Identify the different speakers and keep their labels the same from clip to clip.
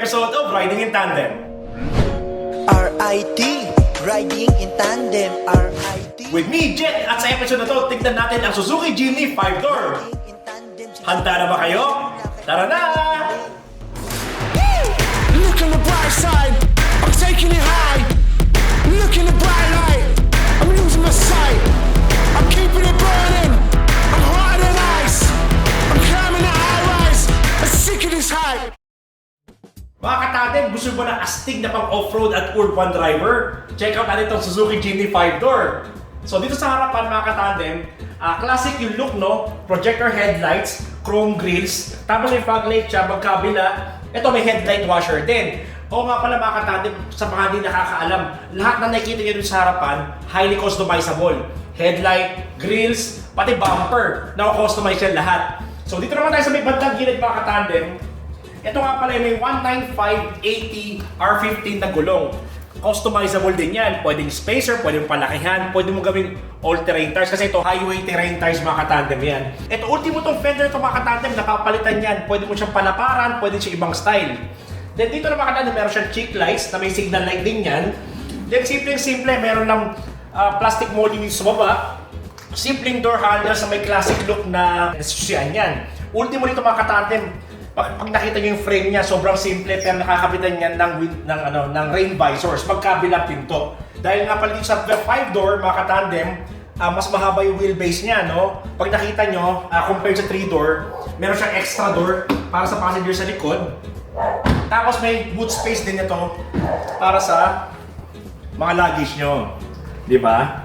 Speaker 1: episode of Riding in Tandem.
Speaker 2: RIT, Riding in Tandem, RIT.
Speaker 1: With me, Jet, at sa episode na to, tignan natin ang Suzuki Jimny 5-door. Handa na ba kayo? Tara na!
Speaker 3: Look on the bright side, I'm taking it high. Look in the bright light, I'm losing my sight. I'm keeping it burning, I'm hotter than ice. I'm climbing the high rise, I'm sick of this hype.
Speaker 1: Mga katandem, gusto mo ng astig na pang off-road at urban driver? Check out natin itong Suzuki Jimny 5-door. So dito sa harapan mga katandem, classic yung look, no? Projector headlights, chrome grills, tapos may fog light siya, magkabila. Ito may headlight washer din. O nga pala mga katandem, sa mga hindi nakakaalam, lahat na nakikita nyo dun sa harapan, highly customizable. Headlight, grills, pati bumper, na-customize yan lahat. So dito naman tayo sa may bandang gilid mga katandem. Ito nga pala may 195/80 R15 na gulong. Customizable din yan. Pwedeng spacer, pwedeng palakihan, pwede mo gawing all-terrain tires kasi ito highway terrain tires mga katandem yan. Ito ultimo tong fender ito mga katandem, napapalitan yan. Pwede mo siyang palaparan, pwede siya ibang style. Then dito na mga katandem, meron siyang cheek lights na may signal light din yan. Then simple, meron ng plastic molding sa baba. Simpleng door handles na may classic look na nasusiyan yan. Ultimo dito mga katandem, pag nakita niyo yung frame niya, sobrang simple pero nakakapitan niyan ng rain visors, magkabilang pinto. Dahil nga pala dito sa 5-door, mga katandem, mas mahaba yung wheelbase niya, no? Pag nakita nyo, compared sa 3-door, meron siyang extra door para sa passenger sa likod. Tapos may boot space din ito para sa mga luggage nyo. Di ba?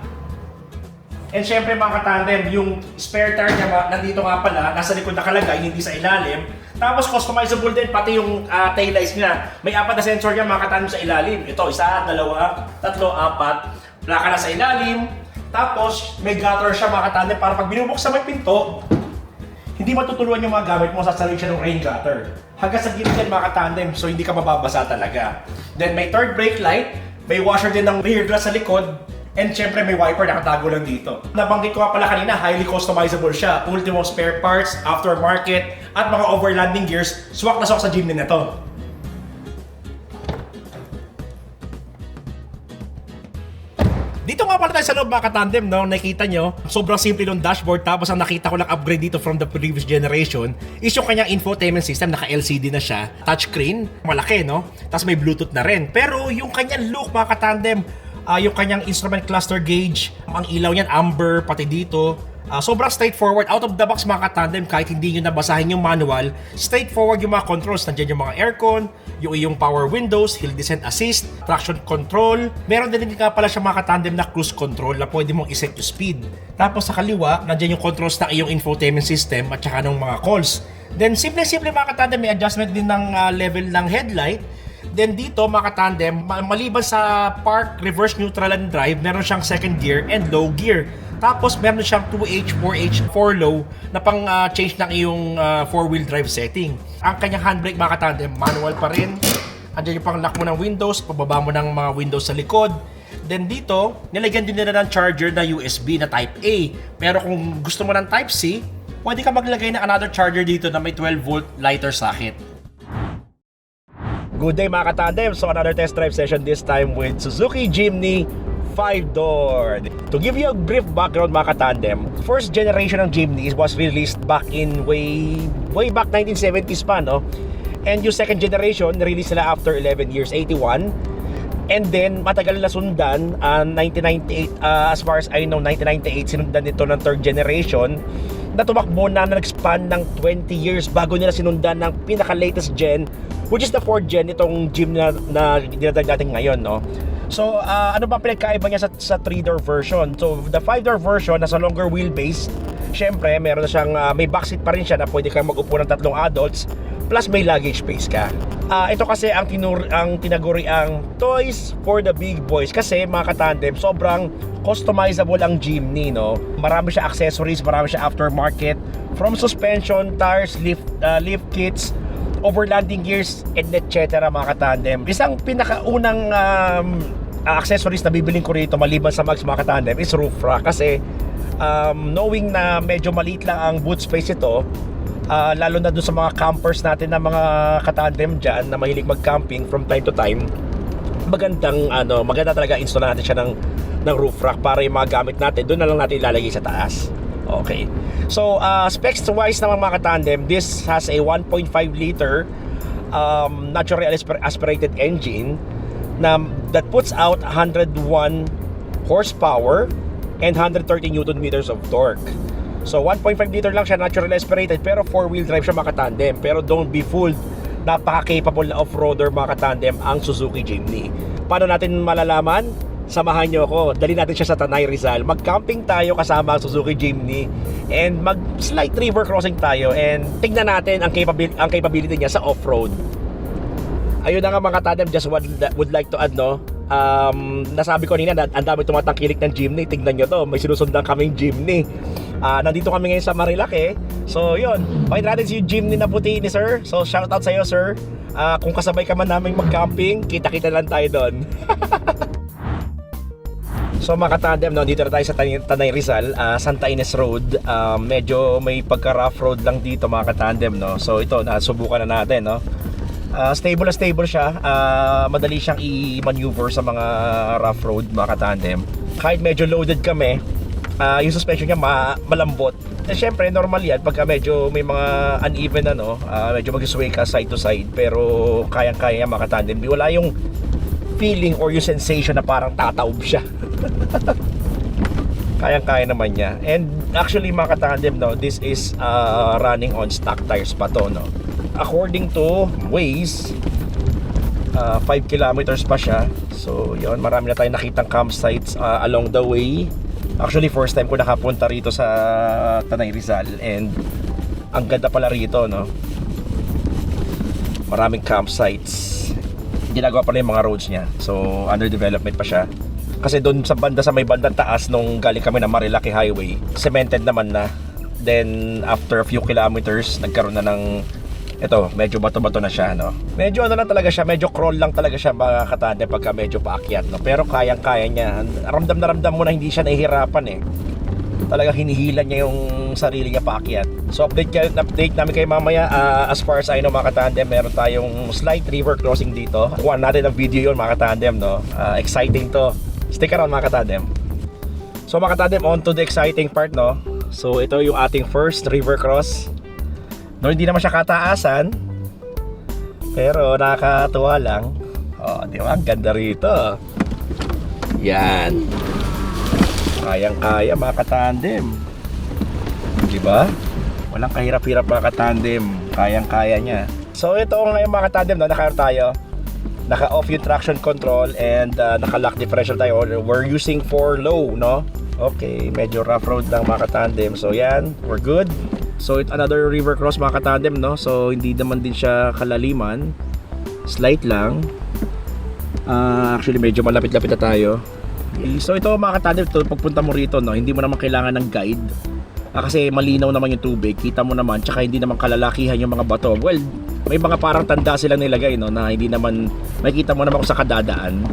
Speaker 1: And syempre mga katandem, yung spare tire niya nandito nga pala, nasa likod nakalagay, hindi sa ilalim. Tapos customizable din pati yung taillights niya. May 4 na sensor niya mga katandem sa ilalim. Ito, 1, 2, 3, 4. Plaka na sa ilalim. Tapos may gutter siya mga katandem para pag binubuksan mo yung pinto, hindi matutuluan yung mga gamit mo, sasalin siya ng rain gutter. Hanggang sa gilid yan mga katandem, so hindi ka mababasa talaga. Then may third brake light, may washer din ng rear glass sa likod. And syempre may wiper nakatago lang dito. Nabanggit ko nga pala kanina, highly customizable siya. Ultimo spare parts, aftermarket, at mga overlanding gears, swak na swak sa Jimny na to. Dito nga pala tayo sa loob mga katandem, no? Nakita nyo, sobrang simple ng dashboard. Tapos ang nakita ko lang upgrade dito from the previous generation is yung kanyang infotainment system, naka-LCD na siya. Touchscreen, malaki, no? Tapos may Bluetooth na rin. Pero yung kanyang look mga katandem, yung kanyang instrument cluster gauge, ang ilaw niyan amber, pati dito. Sobrang straightforward, out of the box mga katandem, kahit hindi nyo nabasahin yung manual, straightforward yung mga controls. Nandiyan yung mga aircon, yung iyong power windows, hill descent assist, traction control. Meron din nga pala siya mga katandem na cruise control na pwede mong iset yung speed. Tapos sa kaliwa, nandiyan yung controls ng iyong infotainment system at saka ng mga calls. Then simple mga katandem, may adjustment din ng level ng headlight. Then dito mga katandem, maliban sa park, reverse, neutral, and drive, meron siyang second gear and low gear. Tapos meron siyang 2H, 4H, 4 low na pang change ng iyong 4-wheel drive setting. Ang kanyang handbrake mga katandem, manual pa rin. Andiyan yung pang lock mo ng windows, pababa mo ng mga windows sa likod. Then dito, nilagyan din nila ng charger na USB na Type A. Pero kung gusto mo ng Type C, pwede ka maglagay ng another charger dito na may 12-volt lighter socket. Good day mga katandem! So another test drive session this time with Suzuki Jimny 5-door. To give you a brief background mga katandem, first generation ng Jimny was released back in way back 1970s pa, no? And yung second generation, released nila after 11 years, 81. And then matagal na sundan, 1998, as far as I know, 1998 sinundan nito ng third generation na tumakbo na nag-span ng 20 years bago nila sinundan ng pinaka-latest gen, which is the 4th gen itong Jimny na dinadag natin ngayon, no? So, ano ba pinagkaiba niya sa 3-door version? So, the 5-door version nasa longer wheelbase. Syempre, meron na siyang may backseat pa rin siya na pwede kang mag-upo ng 3 adults plus may luggage space ka. Ito kasi ang tinaguri ang toys for the big boys kasi mga katandem, sobrang customizable ang Jimny, no? Marami siya accessories, marami siya aftermarket, from suspension, tires, lift kits, overlanding gears, and etc. mga katandem. Isang pinakaunang accessories na bibiling ko rito maliban sa mags mga katandem is roof rack kasi knowing na medyo maliit lang ang boot space ito, lalo na dun sa mga campers natin na mga katandem dyan na mahilig mag-camping from time to time, maganda talaga install natin siya ng roof rack para yung mga gamit natin doon na lang natin ilalagay sa taas. Okay. So, specs wise naman mga katandem, this has a 1.5 liter naturally aspirated engine that puts out 101 horsepower and 130 newton meters of torque. So 1.5 liter lang siya, naturally aspirated, pero 4-wheel drive siya mga katandem. Pero don't be fooled, napaka-capable na off-roader mga katandem ang Suzuki Jimny. Paano natin malalaman? Samahan nyo ako, dali natin siya sa Tanay Rizal. Mag-camping tayo kasama ang Suzuki Jimny and mag-slight river crossing tayo and tignan natin ang capability niya sa off-road. Ayun na nga mga katandem, just would like to add, no, nasabi ko nina, ang dami tumatangkilik ng Jimny. Tignan nyo to, may sinusundan kaming Jimny. Nandito kami ngayon sa Marilake. So yun, pakita natin si Jimny na puti ni sir. So shout out sa iyo sir. Kung kasabay ka man namin mag-camping, kita-kita lang tayo doon. So mga katandem, no, dito na tayo sa Tanay Rizal, Santa Ines Road. Medyo may pagka-rough road lang dito mga katandem, no. So ito, nasubukan na natin, no. Stable siya. Madali siyang i-maneuver sa mga rough road mga katandem. Kahit medyo loaded kami, yung suspension niya malambot. Siyempre normal yan pagka medyo may mga uneven medyo mag-sway ka side to side, pero kayang-kaya mga katandem. Wala yung feeling or yung sensation na parang tataob siya. Kayang-kaya naman niya. And actually mga katandem, no, this is running on stock tires pa to, no. According to Waze, 5 kilometers pa siya. So yun, marami na tayong nakitang campsites along the way. Actually first time ko nakapunta rito sa Tanay Rizal and ang ganda pala rito, no. Maraming campsites. Ginagawa pa rin yung mga roads niya. So under development pa siya. Kasi doon sa may bandang taas nung galing kami na Marilaki Highway, cemented naman na. Then after a few kilometers, nagkaroon na ng medyo bato-bato na siya, no. Medyo lang talaga siya, medyo crawl lang talaga siya mga katandem pagka medyo paakyat, no. Pero kayang-kaya niya. Ramdam na ramdam mo na hindi siya nahihirapan eh. Talagang hinihila niya yung sarili niya paakyat. So update namin kayo mamaya. As far as I know mga katandem, meron tayong slight river crossing dito. Kuha natin ang video yun mga katandem, no. Exciting to. Stick around mga katandem. So mga katandem, on to the exciting part, no. So ito yung ating first river cross. No, hindi naman siya kataasan, pero nakakatuwa lang. Oh, di ba? Ang ganda rito. Yan. Kayang-kaya mga katandem. Di ba? Walang kahirap-hirap mga katandem. Kayang-kaya niya. So ito ngayon mga katandem, no, tayo. Naka-off yung traction control and naka-lock differential tayo. We're using 4 low, no? Okay, medyo rough road lang mga katandem. So yan, we're good. So it's another river cross mga katandem, no? So hindi naman din siya kalaliman. Slight lang. Actually medyo malapit-lapit na tayo. So ito mga katandem, pagpunta mo rito, no, hindi mo naman kailangan ng guide. Kasi malinaw naman yung tubig, kita mo naman, tsaka hindi naman kalalakihan yung mga bato. Well, may mga parang tanda silang nilagay, no, na hindi naman, makikita mo naman kung sa kadadaan.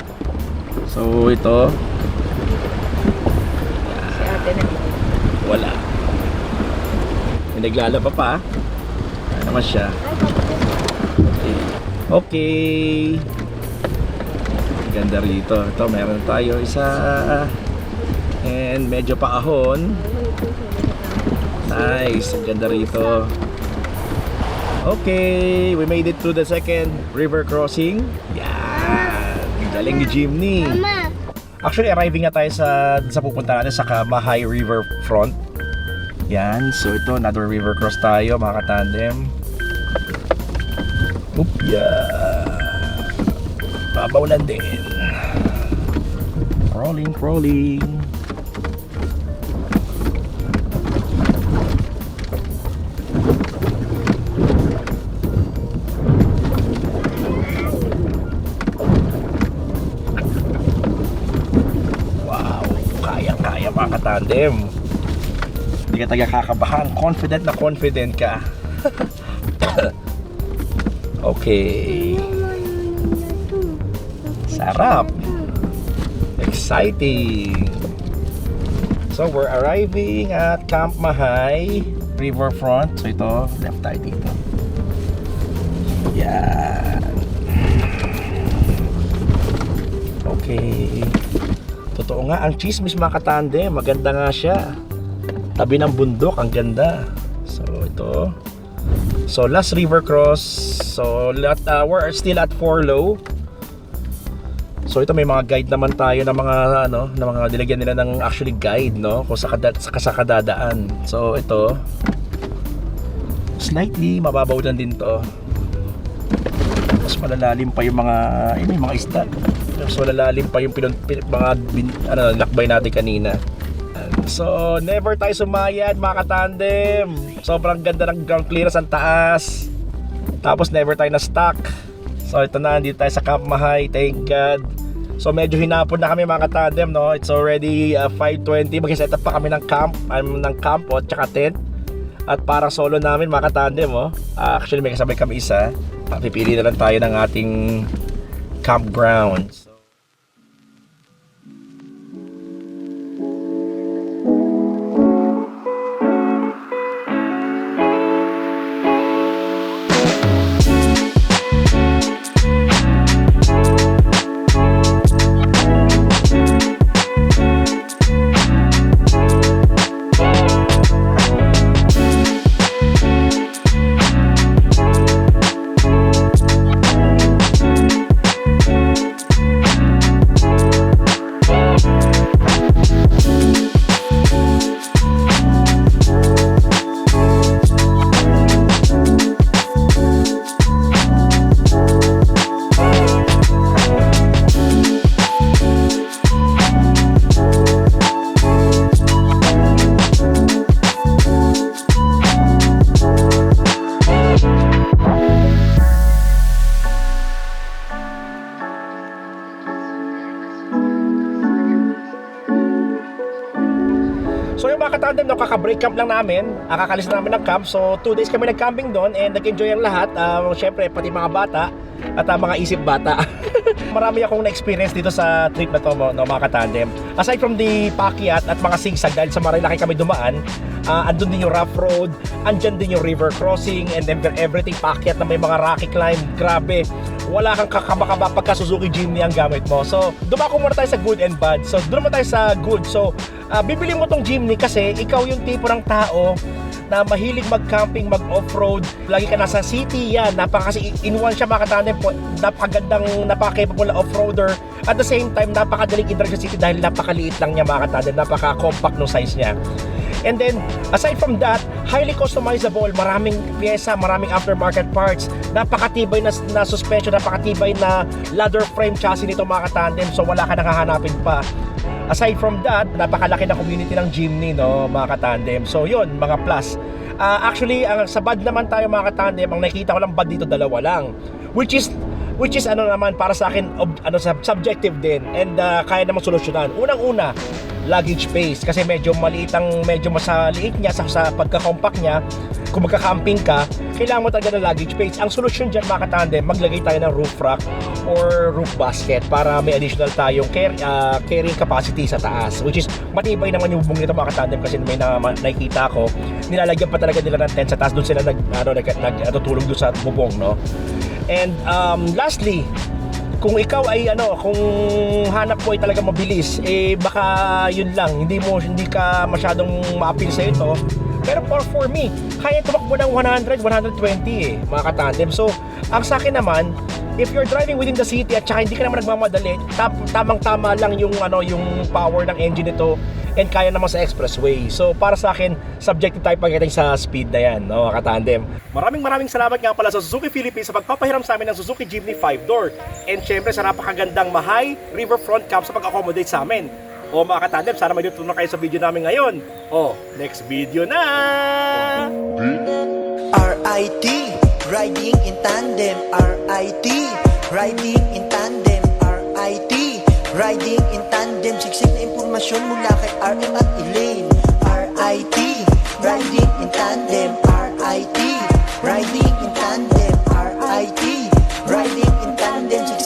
Speaker 1: So ito, wala. May naglalaba pa. Ano naman siya. Okay. Ganda rito. Ito, meron tayo isa. And medyo paahon. Nice. Ganda rito. Okay. We made it to the second river crossing. Yan. Galing ni Jimny. Actually, arriving na tayo sa pupunta natin sa Kamahay River Front. Yan, so ito, another river cross tayo mga katandem. Babaw lang din. Crawling. Wow, kaya mga katandem. Hindi ka tagakakabahan. Confident ka. Okay. Sarap. Exciting. So we're arriving at Camp Mahay. Riverfront. So ito, left tayo dito. Yan. Okay. Totoo nga, ang chismis mga katandem, maganda nga siya. Tabi ng bundok, ang ganda. So ito. So last river cross. So we're still at Forlow. So ito may mga guide naman tayo ng mga ng mga dilagyan nila ng actually guide, no, kung sa kadadaan. So ito slightly mababaw lang din to. Mas malalalim pa yung mga may mga isda. Mas malalalim pa yung lakbay natin kanina. So never tayo sumayad mga katandem. Sobrang ganda ng ground clearance ang taas. Tapos never tayo na stuck. So ito na, dito tayo sa Camp Mahay, thank God. So medyo hinapon na kami mga katandem, no. It's already 5:20. Mag-set up pa kami ng camp at tsaka tent. At parang solo namin mga katandem, oh. Actually may kasabay kami isa. Pipili na lang tayo ng ating campground. So yung mga katandem, no, kaka-break camp lang namin, kakalis na namin ng camp. So 2 days kami nag-camping doon and nag-enjoy ang lahat. Syempre pati mga bata at mga isip bata. Marami akong na-experience dito sa trip na to, no, mga katandem. Aside from the paakyat at mga sigsag, dahil sa Marilaki kami dumaan, andun din yung rough road, andyan din yung river crossing, and then everything paakyat na may mga rocky climb. Grabe, wala kang kakaba-kaba pagka Suzuki Jimny ang gamit mo. So dumako muna tayo sa good and bad. So doon naman tayo sa good. So bibili mo tong Jimny kasi ikaw yung tipo ng tao na mahilig mag-camping, mag-off-road. Lagi ka nasa city, yan. Kasi in one siya mga katandem, napakagandang, napaka-capable na off-roader. At the same time, napakadaling i-drive sa city dahil napakaliit lang niya mga katandem, napaka-compact no size niya. And then, aside from that, highly customizable, maraming pyesa, maraming aftermarket parts, napakatibay na suspension, napakatibay na ladder frame chassis nito mga katandem, so wala ka nakahanapin pa. Aside from that, napakalaki na community ng Jimny, no, mga katandem. So yun, mga plus. Actually, sa bad naman tayo mga katandem, ang nakikita ko lang bad dito, dalawa lang. Which is ano naman, para sa akin, subjective din. And kaya naman solusyonan. Unang-una, luggage space. Kasi medyo masaliit niya sa pagka-compact niya. Kung magka-camping ka, kailangan mo talaga ng luggage space. Ang solusyon dyan mga katandem, maglagay tayo ng roof rack or roof basket para may additional tayong carrying capacity sa taas, which is matibay naman yung bubong nito mga katandem kasi may nakikita ko nilalagyan pa talaga nila ng tent sa taas, doon sila natutulog doon sa bubong, no. And lastly, kung ikaw ay kung hanap mo ay talaga mabilis, baka yun lang, hindi ka masyadong ma-appeal sa ito. Pero for me, kaya tumakbo ng 100, 120 mga katandem. So, ang sa akin naman, if you're driving within the city at saka hindi ka naman nagmamadali, tamang-tama lang yung power ng engine nito and kaya naman sa expressway. So, para sa akin, subjective tayo pagdating sa speed na yan, no, mga katandem. Maraming salamat nga pala sa Suzuki Philippines sa pagpapahiram sa amin ng Suzuki Jimny 5-door. And syempre, sa napakagandang Mahay Riverfront Camp sa pag-accommodate sa amin. O mga katandem, sana may natutunan kayo sa video namin ngayon. O, next video na!
Speaker 2: RIT, riding in tandem. RIT, riding in tandem. RIT, riding in tandem. Siksik na impormasyon mula kay RM at Elaine. RIT, riding in tandem. RIT, riding